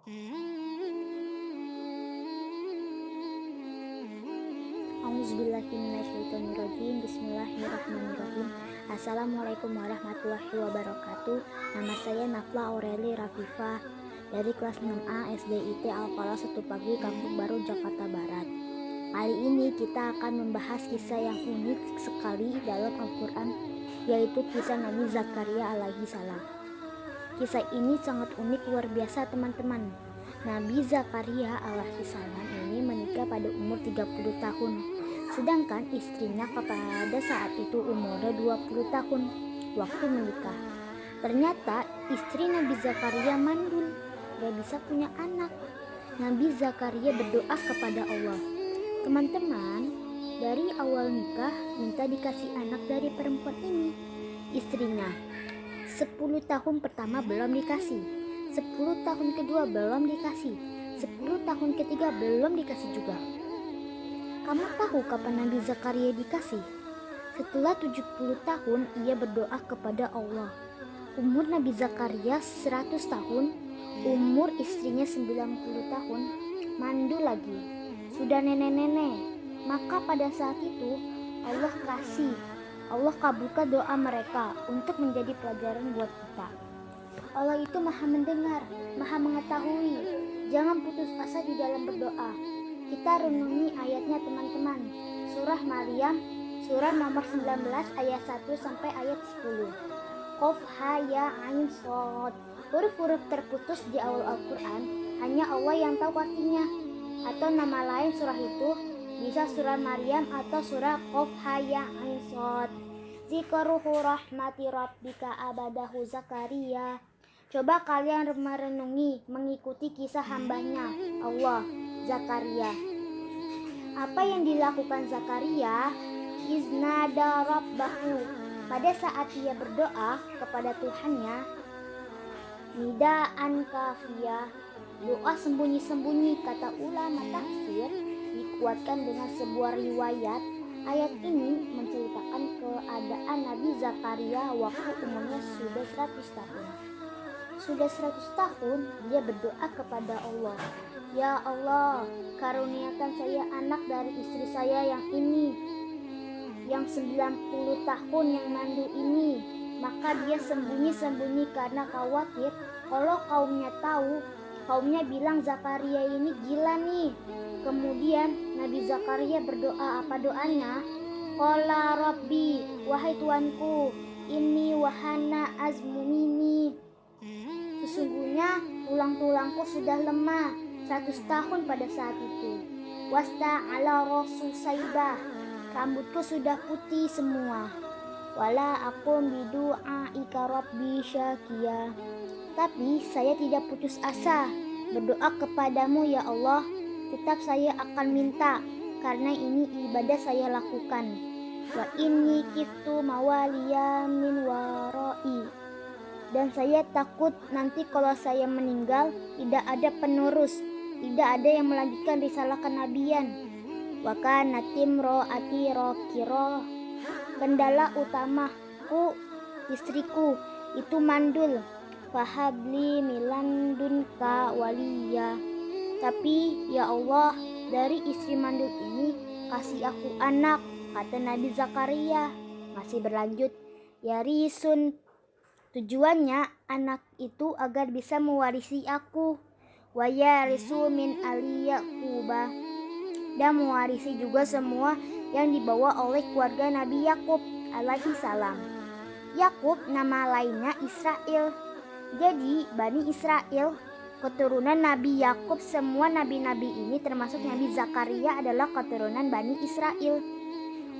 Auzubillahiminasyaitonirrajim. Bismillahirrahmanirrahim. Assalamualaikum warahmatullahi wabarakatuh. Nama saya Nafla Aureli Rafifah dari kelas 6A SDIT Al-Falah 1 Pagi, Kampung Baru, Jakarta Barat. Kali ini kita akan membahas kisah yang unik sekali dalam Al-Quran, yaitu kisah Nabi Zakaria alaihi salam. Kisah ini sangat unik, luar biasa teman-teman. Nabi Zakaria alaihi salam ini menikah pada umur 30 tahun. Sedangkan istrinya pada saat itu umurnya 20 tahun waktu menikah. Ternyata istri Nabi Zakaria mandul, gak bisa punya anak. Nabi Zakaria berdoa kepada Allah. Teman-teman, dari awal nikah minta dikasih anak dari perempuan ini. Istrinya 10 tahun pertama belum dikasih, 10 tahun kedua belum dikasih, 10 tahun ketiga belum dikasih juga. Kamu tahu kapan Nabi Zakaria dikasih? Setelah 70 tahun ia berdoa kepada Allah. Umur Nabi Zakaria 100 tahun, umur istrinya 90 tahun, mandul lagi, sudah nenek-nenek. Maka pada saat itu Allah kabulkan doa mereka untuk menjadi pelajaran buat kita. Allah itu maha mendengar, maha mengetahui. Jangan putus asa di dalam berdoa. Kita renungi ayatnya teman-teman. Surah Maryam, surah nomor 19 ayat 1 sampai ayat 10. Qaf ha ya ain shad. Huruf-huruf terputus di awal Al-Quran hanya Allah yang tahu artinya. Atau nama lain surah itu bisa surah Maryam atau surah Qaf ha ya ain shad. Zikruhu rahmati rabbika abadahu Zakaria. Coba kalian merenungi, mengikuti kisah hambanya Allah, Zakaria. Apa yang dilakukan Zakaria? Iznada rabbahu. Pada saat ia berdoa kepada Tuhannya, nidaan kafiyah, doa sembunyi-sembunyi. Kata ulama tafsir, dikuatkan dengan sebuah riwayat. Ayat ini menceritakan keadaan Nabi Zakaria waktu umurnya sudah 100 tahun. Sudah 100 tahun dia berdoa kepada Allah. Ya Allah, karuniakan saya anak dari istri saya yang ini, yang 90 tahun yang mandul ini. Maka dia sembunyi-sembunyi karena khawatir kalau kaumnya tahu, kaumnya bilang Zakaria ini gila nih. Kemudian Nabi Zakaria berdoa, apa doanya? Qala Rabbi, wahai Tuanku, ini wahana azmumini. Sesungguhnya tulang-tulangku sudah lemah 100 tahun pada saat itu. Wasta ala rasul saibah, rambutku sudah putih semua. Wala aku bidu'a ika rabbi syakia. Tapi saya tidak putus asa berdoa kepadamu ya Allah. Tetap saya akan minta, karena ini ibadah saya lakukan. Wa inni kiftu mawaliya min warai. Dan saya takut nanti kalau saya meninggal tidak ada penerus, tidak ada yang melanjutkan risalah kenabian. Wa kana timro'ati raqira. Kendala utamaku istriku itu mandul. Fahabli milandunka waliya. Tapi ya Allah, dari istri mandul ini kasih aku anak, kata Nabi Zakaria. Masih berlanjut, ya risun. Tujuannya anak itu agar bisa mewarisi aku. Wa yarisu min ali Yaquba. Dan mewarisi juga semua yang dibawa oleh keluarga Nabi Yakub alaihi salam. Yakub nama lainnya Israel. Jadi Bani Israel, keturunan Nabi Yakub, semua nabi-nabi ini termasuk Nabi Zakaria adalah keturunan Bani Israel.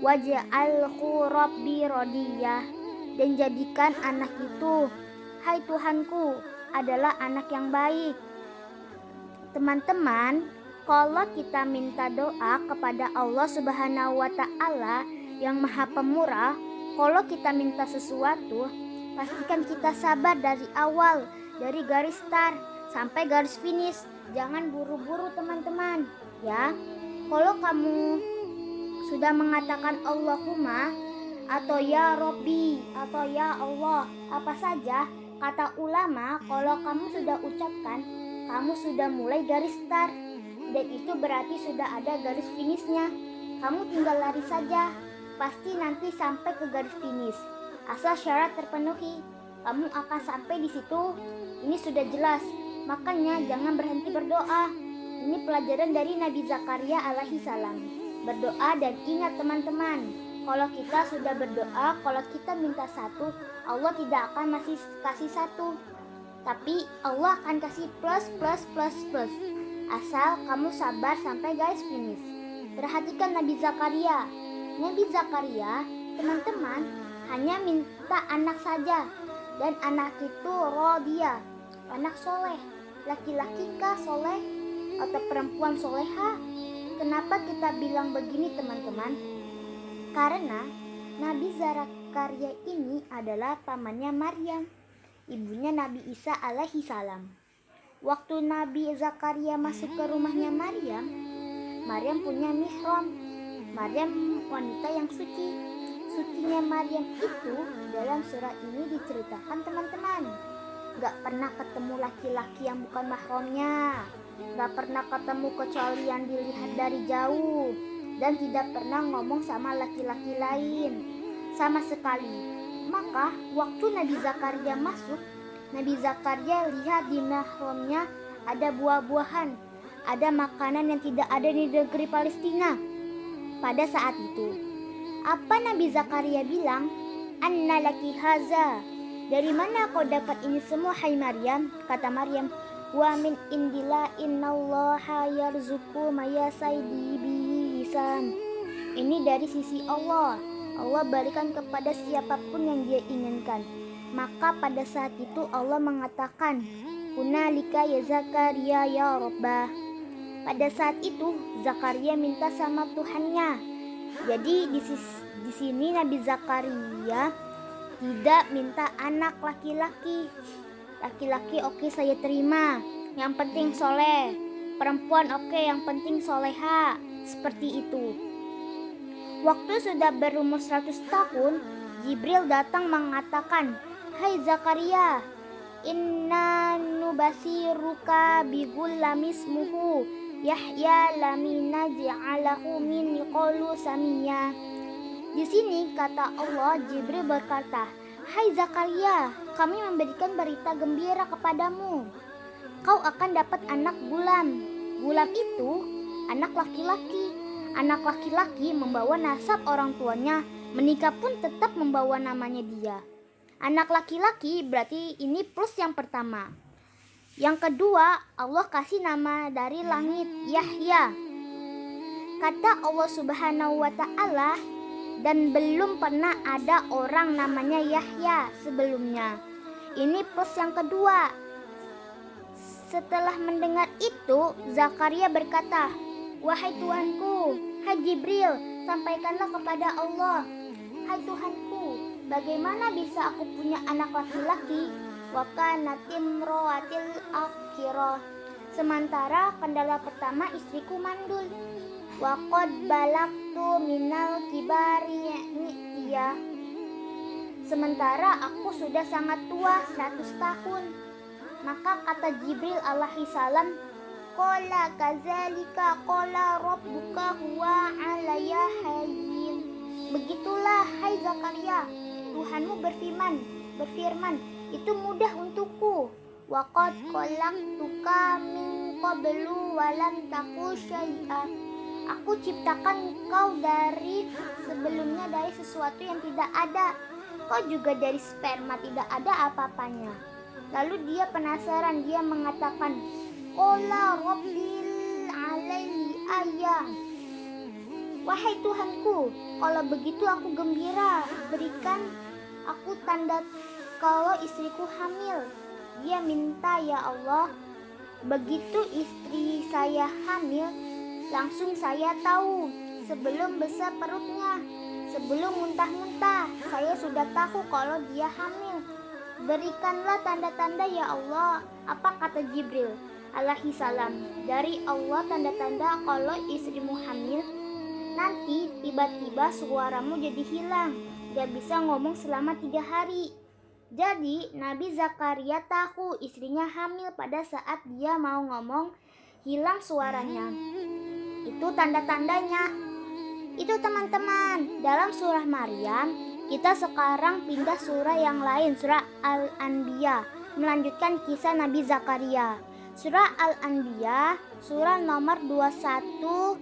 Waj'alhu rabbi radiyah. Dan jadikan anak itu, hai Tuhanku, adalah anak yang baik. Teman-teman, kalau kita minta doa kepada Allah Subhanahu wa Ta'ala yang Maha Pemurah, kalau kita minta sesuatu, pastikan kita sabar dari awal, dari garis start sampai garis finish. Jangan buru-buru teman-teman, ya. Kalau kamu sudah mengatakan Allahumma atau ya Robbi atau ya Allah, apa saja kata ulama, kalau kamu sudah ucapkan kamu sudah mulai garis start, dan itu berarti sudah ada garis finishnya. Kamu tinggal lari saja, pasti nanti sampai ke garis finish. Asal syarat terpenuhi, kamu akan sampai di situ. Ini sudah jelas, makanya jangan berhenti berdoa. Ini pelajaran dari Nabi Zakaria alaihi salam. Berdoa dan ingat teman-teman, kalau kita sudah berdoa, kalau kita minta satu, Allah tidak akan masih kasih satu, tapi Allah akan kasih plus. Asal kamu sabar sampai garis finish. Perhatikan Nabi Zakaria. Nabi Zakaria, teman-teman, hanya minta anak saja, dan anak itu rodia, anak soleh. Laki-laki kah soleh atau perempuan soleha? Kenapa kita bilang begini teman-teman? Karena Nabi Zakaria ini adalah pamannya Maryam, ibunya Nabi Isa alaihi salam. Waktu Nabi Zakaria masuk ke rumahnya Maryam, Maryam punya mihram. Maryam wanita yang suci. Sucinya Maryam itu dalam surat ini diceritakan teman-teman. Gak pernah ketemu laki-laki yang bukan mahramnya. Gak pernah ketemu kecuali yang dilihat dari jauh. Dan tidak pernah ngomong sama laki-laki lain sama sekali. Maka waktu Nabi Zakaria masuk, Nabi Zakaria lihat di mahramnya ada buah-buahan, ada makanan yang tidak ada di negeri Palestina pada saat itu. Apa Nabi Zakaria bilang? Anna laki haza. Dari mana kau dapat ini semua, hai Maryam? Kata Maryam, wa min indillah innallaha yarzuqu mayasaihi bihisan. Ini dari sisi Allah. Allah berikan kepada siapapun yang dia inginkan. Maka pada saat itu Allah mengatakan, hunalika ya Zakaria ya Rabbah. Pada saat itu Zakaria minta sama Tuhannya. Jadi di sini Nabi Zakaria tidak minta anak laki-laki. Laki-laki oke, saya terima, yang penting soleh. Perempuan oke, yang penting soleha. Seperti itu. Waktu sudah berumur 100 tahun, Jibril datang mengatakan, hai Zakaria, inna nubasiruka bigulamismuhu Yahya lamina ja'alahu min qulu samia. Di sini kata Allah, Jibril berkata, hai Zakaria, kami memberikan berita gembira kepadamu. Kau akan dapat anak gulam. Gulam itu anak laki-laki. Anak laki-laki membawa nasab orang tuanya, menikah pun tetap membawa namanya dia. Anak laki-laki berarti ini plus yang pertama. Yang kedua, Allah kasih nama dari langit, Yahya. Kata Allah Subhanahu wa Ta'ala, dan belum pernah ada orang namanya Yahya sebelumnya. Ini plus yang kedua. Setelah mendengar itu, Zakaria berkata, wahai Tuhanku, hai Jibril, sampaikanlah kepada Allah. Hai Tuhanku, bagaimana bisa aku punya anak laki-laki? Wa kanatim roatil akhirah. Sementara kendala pertama istriku mandul. Wa qad balagtu minal kibari ni'tiya. Sementara aku sudah sangat tua, 100 tahun. Maka kata Jibril alaihi salam, qala kadzalika qala rabbuka huwa alayya hayyin. Begitulah hai Zakaria, Tuhanmu berfirman, itu mudah untukku. Wa qad khalaqtuka min qablu wa lam taku syai'an. Aku ciptakan kau dari sebelumnya dari sesuatu yang tidak ada. Kau juga dari sperma tidak ada apa-apanya. Lalu dia penasaran, dia mengatakan, qala rabbil alaihi ayah. Wahai Tuhanku, kalau begitu aku gembira, berikan aku tanda kalau istriku hamil. Dia minta, ya Allah. Begitu istri saya hamil, langsung saya tahu. Sebelum besar perutnya, sebelum muntah-muntah, saya sudah tahu kalau dia hamil. Berikanlah tanda-tanda ya Allah. Apa kata Jibril alaihi salam? Dari Allah tanda-tanda kalau istrimu hamil. Nanti tiba-tiba suaramu jadi hilang, gak bisa ngomong selama 3 hari. Jadi Nabi Zakaria tahu istrinya hamil pada saat dia mau ngomong hilang suaranya. Itu tanda-tandanya. Itu teman-teman, dalam surah Maryam kita sekarang pindah surah yang lain, surah Al-Anbiya, melanjutkan kisah Nabi Zakaria. Surah Al-Anbiya, surah nomor 21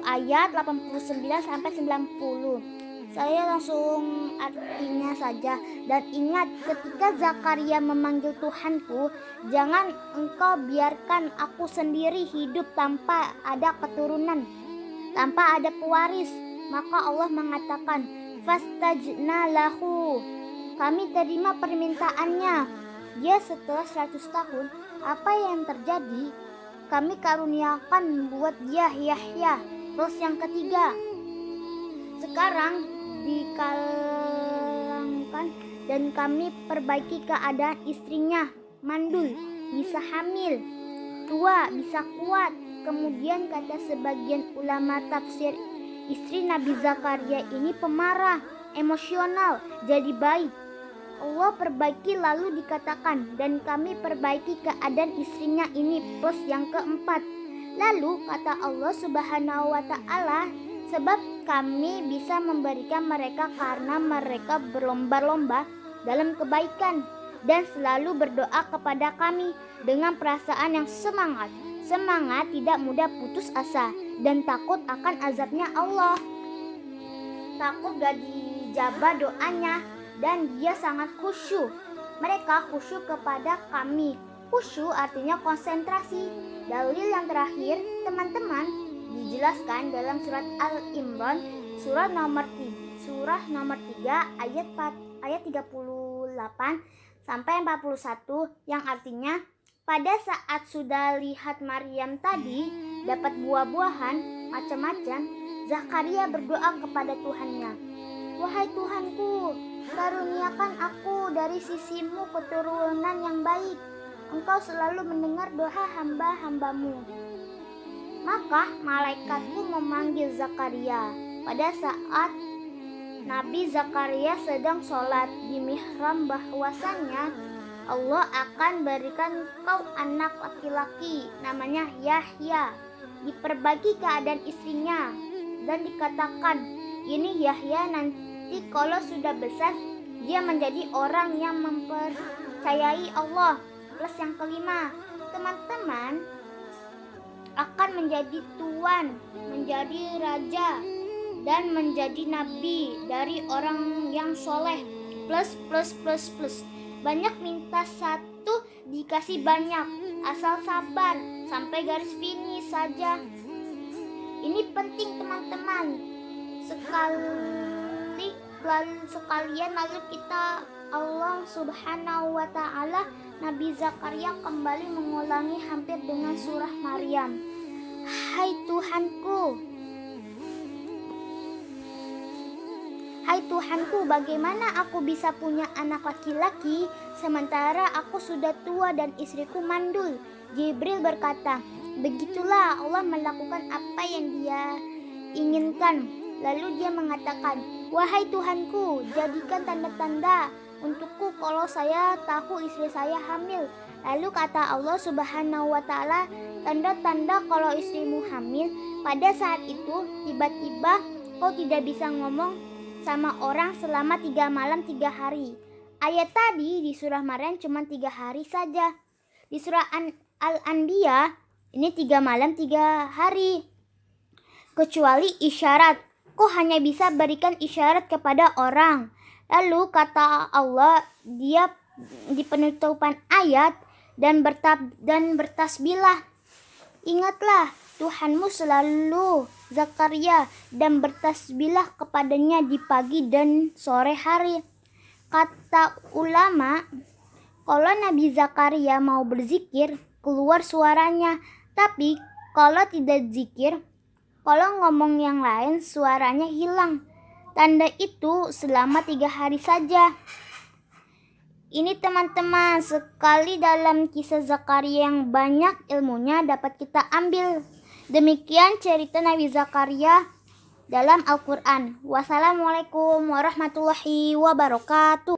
ayat 89 sampai 90. Saya langsung artinya saja. Dan ingat, ketika Zakaria memanggil Tuhanku, jangan engkau biarkan aku sendiri hidup tanpa ada keturunan, tanpa ada pewaris. Maka Allah mengatakan, fastajna lahu, kami terima permintaannya. Dia setelah 100 tahun, apa yang terjadi? Kami karuniakan buat dia Yahya. Terus yang ketiga, sekarang dikalangkan dan kami perbaiki keadaan istrinya, mandul, bisa hamil, tua, bisa kuat. Kemudian kata sebagian ulama tafsir, istri Nabi Zakaria ini pemarah, emosional, jadi baik. Allah perbaiki lalu dikatakan, dan kami perbaiki keadaan istrinya ini, plus yang keempat. Lalu kata Allah Subhanahu wa ta'ala, sebab kami bisa memberikan mereka karena mereka berlomba-lomba dalam kebaikan dan selalu berdoa kepada kami dengan perasaan yang semangat. Semangat, tidak mudah putus asa, dan takut akan azabnya Allah. Takut gak dijabah doanya, dan dia sangat khusyuk. Mereka khusyuk kepada kami. Khusyuk artinya konsentrasi. Dalil yang terakhir, teman-teman, dijelaskan dalam surat Al-Imran, surah nomor 3 ayat 38 sampai 41, yang artinya, pada saat sudah lihat Maryam tadi dapat buah-buahan macam-macam, Zakaria berdoa kepada Tuhannya, wahai Tuhanku, karuniakan aku dari sisimu keturunan yang baik. Engkau selalu mendengar doa hamba-hambamu. Maka malaikatku memanggil Zakaria pada saat Nabi Zakaria sedang sholat di mihrab, bahwasannya Allah akan berikan kau anak laki-laki namanya Yahya. Diperbagi keadaan istrinya dan dikatakan, ini Yahya nanti kalau sudah besar dia menjadi orang yang mempercayai Allah. Plus yang kelima, teman-teman, akan menjadi tuan, menjadi raja, dan menjadi nabi dari orang yang soleh. Plus. Banyak minta satu dikasih banyak, asal sabar sampai garis finish saja. Ini penting teman-teman. Sekalian lalu kita Allah Subhanahu wa ta'ala, Nabi Zakaria kembali mengulangi hampir dengan surah Maryam. Hai Tuhanku, bagaimana aku bisa punya anak laki-laki sementara aku sudah tua dan istriku mandul? Jibril berkata, begitulah Allah melakukan apa yang dia inginkan. Lalu dia mengatakan, wahai Tuhanku, jadikan tanda-tanda untukku kalau saya tahu istri saya hamil. Lalu kata Allah Subhanahu wa ta'ala, tanda-tanda kalau istrimu hamil, pada saat itu tiba-tiba kau tidak bisa ngomong sama orang selama 3 malam 3 hari. Ayat tadi di surah Maryam cuma 3 hari saja. Di surah Al-Anbiya ini 3 malam 3 hari. Kecuali isyarat, kau hanya bisa berikan isyarat kepada orang. Lalu kata Allah, dia di penutupan ayat, dan bertasbihlah. Ingatlah Tuhanmu selalu, Zakaria, dan bertasbihlah kepadanya di pagi dan sore hari. Kata ulama, kalau Nabi Zakaria mau berzikir, keluar suaranya. Tapi kalau tidak zikir, kalau ngomong yang lain, suaranya hilang. Tanda itu selama 3 hari saja. Ini teman-teman, sekali dalam kisah Zakaria yang banyak ilmunya dapat kita ambil. Demikian cerita Nabi Zakaria dalam Al-Quran. Wassalamualaikum warahmatullahi wabarakatuh.